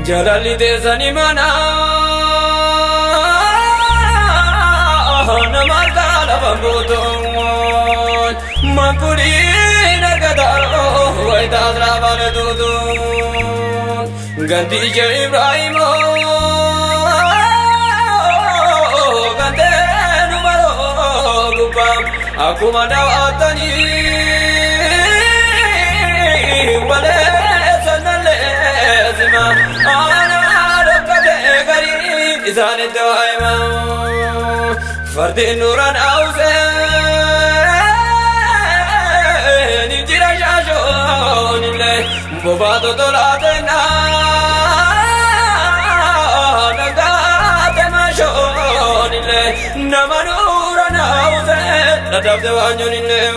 Jalali desani mana namarta labambudun makuri nargadaro waitadra baledudun gandija Ibrahimo gande numaro gupam aku madawatani wale sanale zima إذا ندوائما فرد نوران أوزين نجرى شاشون اللي مبادو طلعتنا نقات ما شون اللي نما نوران أوزين ندب دوانيون اللي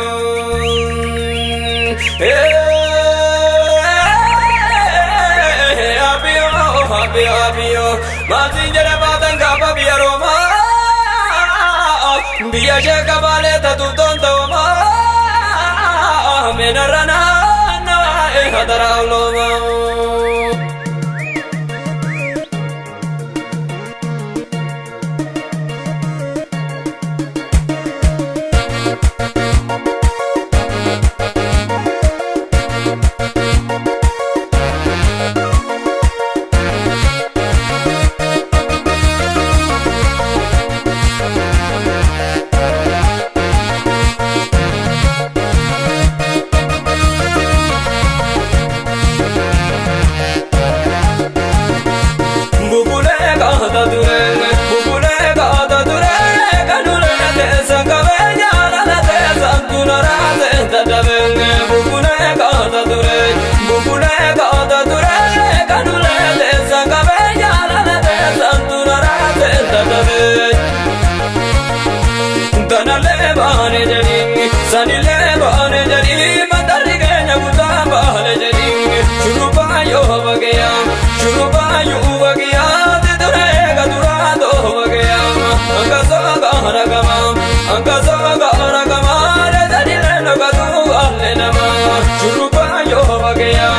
Abio, Mazinjara Badan Kaba Biaroma, Biaja Kabaleta to Tontoma, Menarana, Hadaraloma. Sani lebane jadi matari kenya kutamba le jadi shuruba yo bagaya de durega durado bagaya anga saga ragama le jadi le gadu alle nama shuruba yo bagaya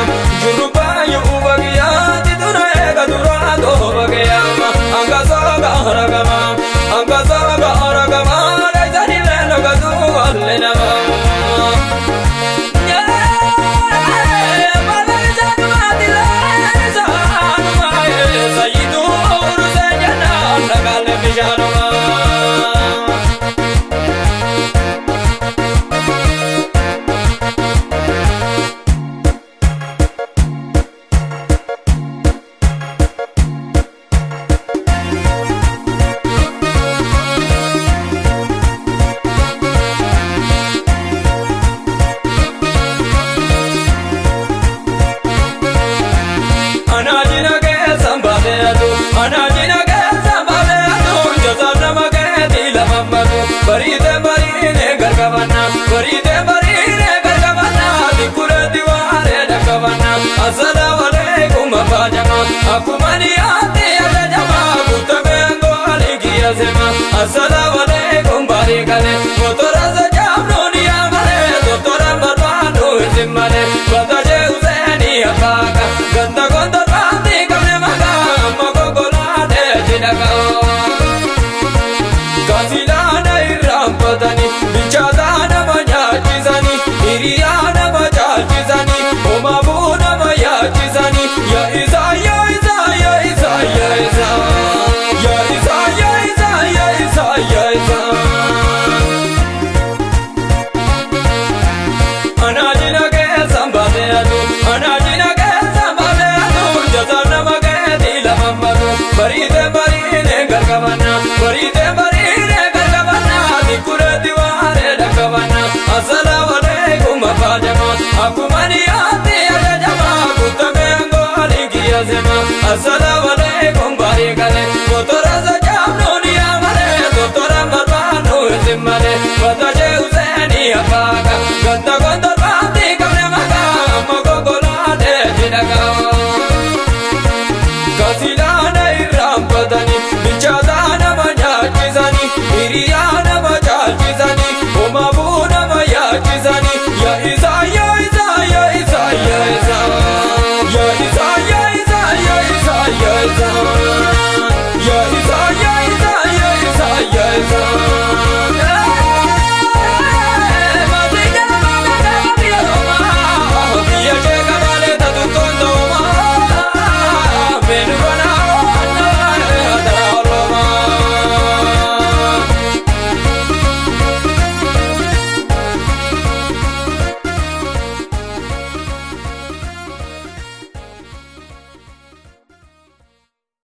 de durega durado bagaya anga saga ragama le jadi le gadu alle nama Assalamu alaikum abajama akumani ate abajama kutabengo aliki azema Assalamu alaikum barikale